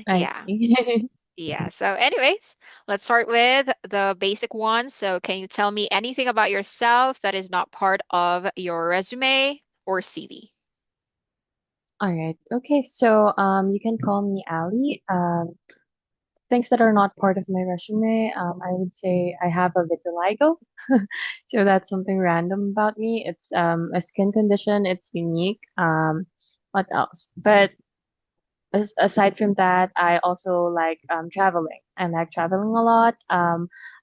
I Yeah. see. Yeah. So anyways, let's start with the basic one. So can you tell me anything about yourself that is not part of your resume or CV? All right. Okay. So, you can call me Ali. Things that are not part of my resume, I would say I have a vitiligo. So that's something random about me. It's a skin condition. It's unique. What else? But aside from that, I also like traveling. I like traveling a lot.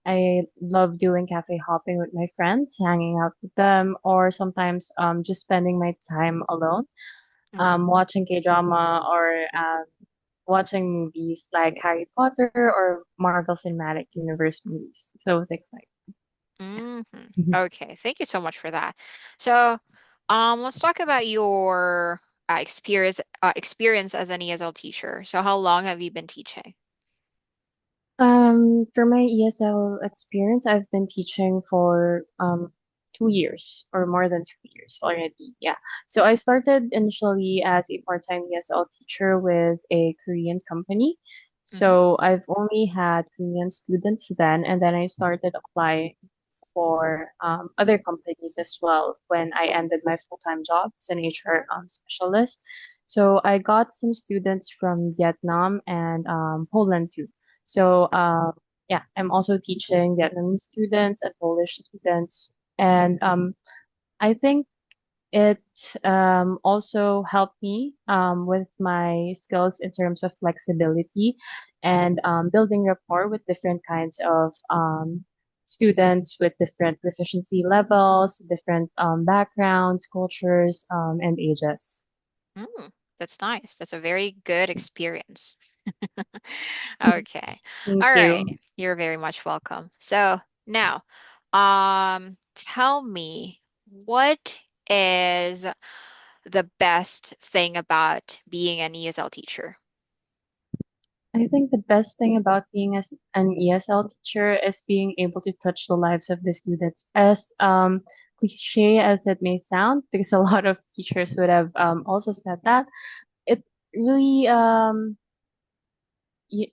I love doing cafe hopping with my friends, hanging out with them, or sometimes just spending my time alone, Mm. watching K-drama or watching movies like Harry Potter or Marvel Cinematic Universe movies. So things like hmm that. Okay, thank you so much for that. So, let's talk about your experience as an ESL teacher. So, how long have you been teaching? For my ESL experience, I've been teaching for 2 years or more than 2 years already. Yeah. So I started initially as a part-time ESL teacher with a Korean company. Hmm So I've only had Korean students then, and then I started applying for other companies as well when I ended my full-time job as an HR specialist. So I got some students from Vietnam and Poland too. So yeah, I'm also teaching Vietnamese students and Polish students, and I think it also helped me with my skills in terms of flexibility and building rapport with different kinds of students with different proficiency levels, different backgrounds, cultures, and ages. Mm, that's nice. That's a very good experience. Okay. Thank All right. you. You're very much welcome. So now, tell me what is the best thing about being an ESL teacher? I think the best thing about being as an ESL teacher is being able to touch the lives of the students. As cliche as it may sound, because a lot of teachers would have also said that, it really y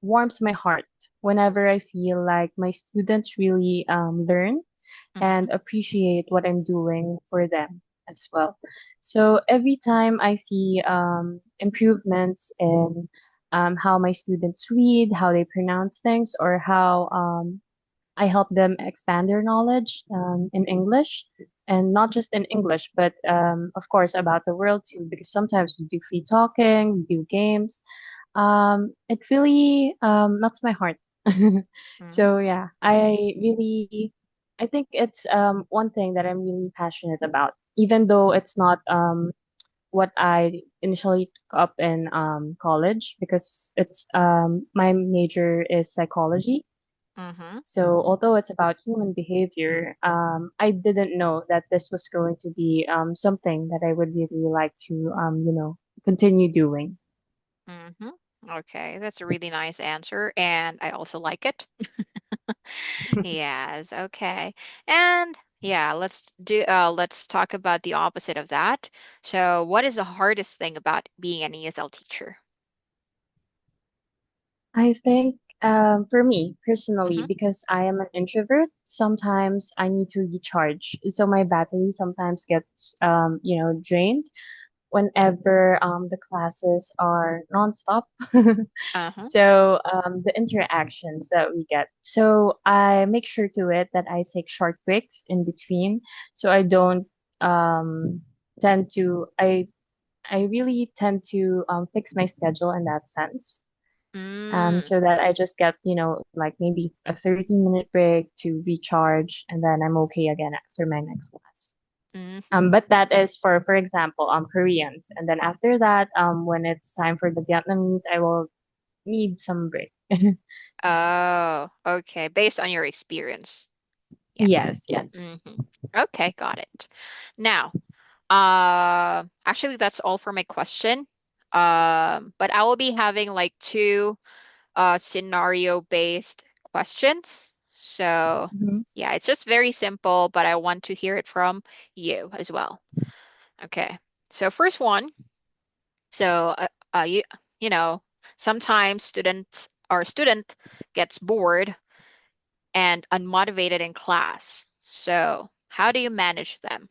warms my heart whenever I feel like my students really learn Mm-hmm. and appreciate what I'm doing for them as well. So every time I see improvements in how my students read, how they pronounce things, or how I help them expand their knowledge in English, and not just in English, but of course about the world too, because sometimes we do free talking, we do games. It really melts my heart. So yeah, I think it's one thing that I'm really passionate about, even though it's not what I initially took up in college, because it's my major is psychology. Mm-hmm. So although it's about human behavior, I didn't know that this was going to be something that I would really like to continue doing. Mm-hmm. Okay, that's a really nice answer, and I also like it. Yes, okay. And yeah, let's talk about the opposite of that. So, what is the hardest thing about being an ESL teacher? I think for me personally, Mm-hmm. because I am an introvert, sometimes I need to recharge. So my battery sometimes gets drained whenever the classes are nonstop. Uh-huh. So the interactions that we get. So I make sure to it that I take short breaks in between, so I don't um, tend to. I really tend to fix my schedule in that sense. Mm. So that I just get, like maybe a 30-minute break to recharge, and then I'm okay again after my next class. Mm-hmm. But that is for example, Koreans. And then after that, when it's time for the Vietnamese, I will need some break. Oh, okay. Based on your experience. Yeah. Yes, yes. Mm-hmm. Okay, got it. Now, actually, that's all for my question. But I will be having like two scenario-based questions. So, Mhm. yeah, it's just very simple, but I want to hear it from you as well. Okay. So, first one. So, you know, sometimes student gets bored and unmotivated in class. So how do you manage them?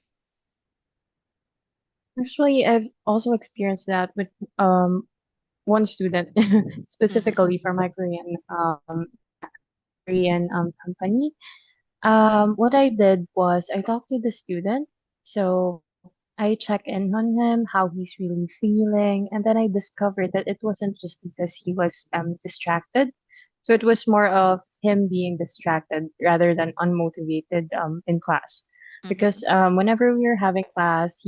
Actually, I've also experienced that with one student Mm-hmm. specifically for my Korean company. What I did was I talked to the student. So I check in on him, how he's really feeling, and then I discovered that it wasn't just because he was distracted. So it was more of him being distracted rather than unmotivated in class. Mm-hmm. Because whenever we were having class,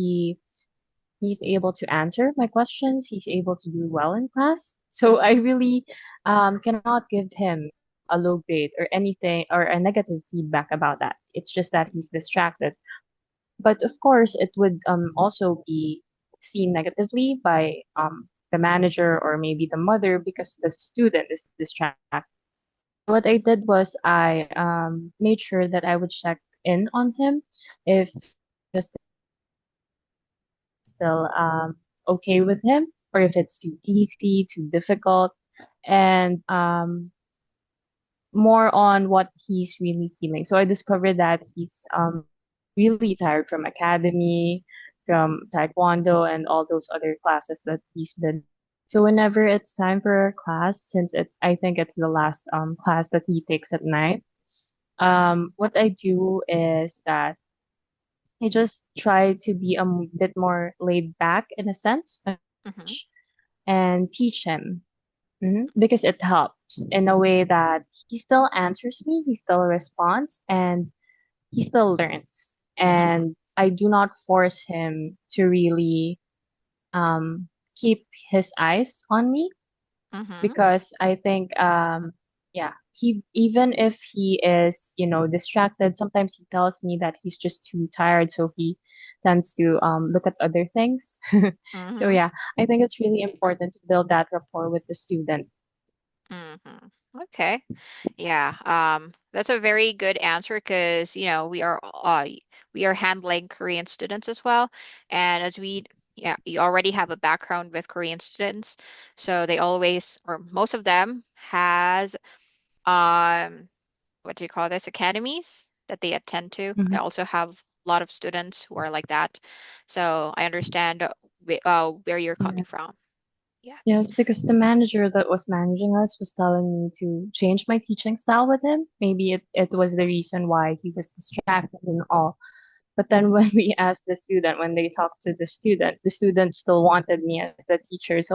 he's able to answer my questions. He's able to do well in class. So I Mm-hmm. really cannot give him a low grade or anything or a negative feedback about that. It's just that he's distracted. But of course, it would also be seen negatively by the manager or maybe the mother because the student is distracted. What I did was I made sure that I would check in on him if just still okay with him or if it's too easy, too difficult, and more on what he's really feeling. So I discovered that he's really tired from academy, from taekwondo, and all those other classes that he's been. So whenever it's time for a class, since I think it's the last class that he takes at night, what I do is that I just try to be a bit more laid back in a sense Mm-hmm. and teach him. Because it helps in a way that he still answers me, he still responds, and he still learns. Mm-hmm. And I do not force him to really keep his eyes on me Mm-hmm. because I think, yeah, he even if he is, distracted, sometimes he tells me that he's just too tired, so he tends to look at other things. So Mm-hmm. yeah, I think it's really important to build that rapport with the student. Mm-hmm. Okay. Yeah, that's a very good answer because, we are handling Korean students as well. And as yeah, you already have a background with Korean students, so they always, or most of them has, um, what do you call this, academies that they attend to. I Mhm. also have a lot of students who are like that. So I understand where you're coming from. Yeah. Yes, because the manager that was managing us was telling me to change my teaching style with him. Maybe it was the reason why he was distracted and all. But then when we asked the student, when they talked to the student still wanted me as the teacher. So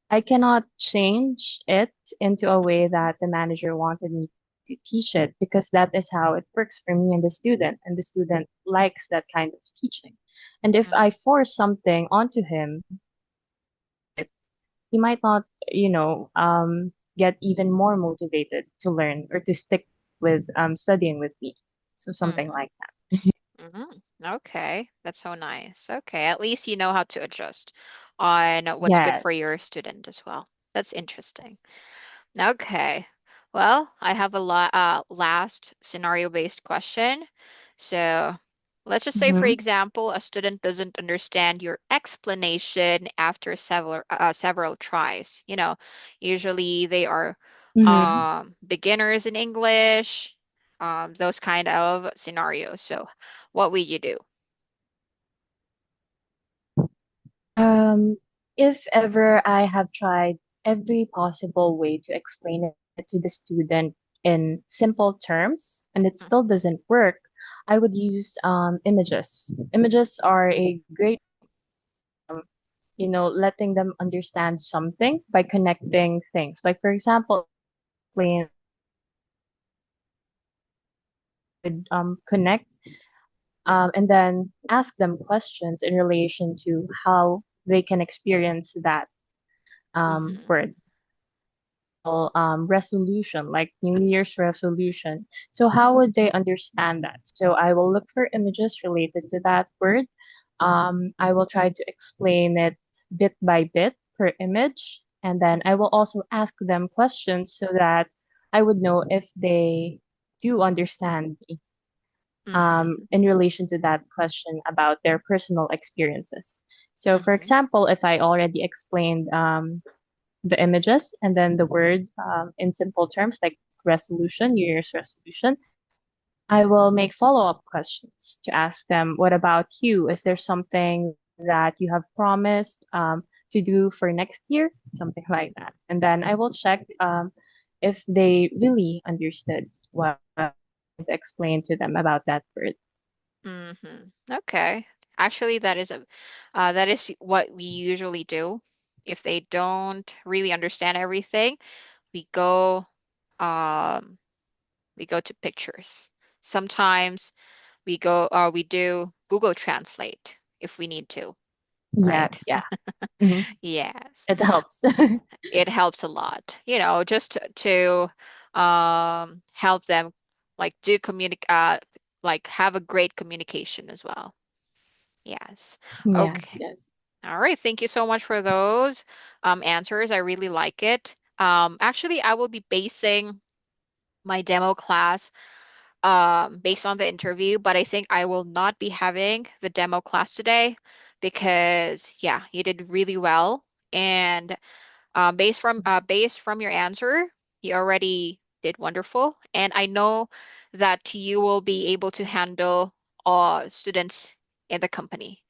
I cannot change it into a way that the manager wanted me to teach it because that is how it works for me and the student likes that kind of teaching. And if I force something onto him, he might not, get even more motivated to learn or to stick with studying with me. So something Mm-hmm. like that. Mm-hmm. Okay, that's so nice. Okay, at least you know how to adjust on what's good for Yes. your student as well. That's interesting. Okay. Well, I have a last scenario-based question. So, let's just say, for Mm-hmm. example, a student doesn't understand your explanation after several tries. Usually they are Mm-hmm. beginners in English, those kind of scenarios. So, what would you do? Um, if ever I have tried every possible way to explain it to the student in simple terms and it still doesn't work, I would use images. Images are a great, letting them understand something by connecting things. Like, for example, explain, connect, and then ask them questions in relation to how they can experience that Mm-hmm. word. Resolution, like New Year's resolution. So how would they understand that? So I will look for images related to that word. I will try to explain it bit by bit per image, and then I will also ask them questions so that I would know if they do understand me Mm-hmm. in relation to that question about their personal experiences. So, for Mm-hmm. example, if I already explained the images and then the word in simple terms like resolution, New Year's resolution. I will make follow-up questions to ask them, what about you? Is there something that you have promised to do for next year? Something like that. And then I will check if they really understood what I explained to them about that word. Okay. Actually, that is what we usually do. If they don't really understand everything, we go um we go to pictures. Sometimes we do Google Translate if we need to, right? Yes, yeah. Hmm. Yes. It helps. It helps a lot, just to help them like do communicate like have a great communication as well. Yes. Yes, Okay. yes. All right. Thank you so much for those answers. I really like it. Actually, I will be basing my demo class based on the interview, but I think I will not be having the demo class today because yeah, you did really well. And based from your answer, you already did wonderful. And I know that you will be able to handle students in the company.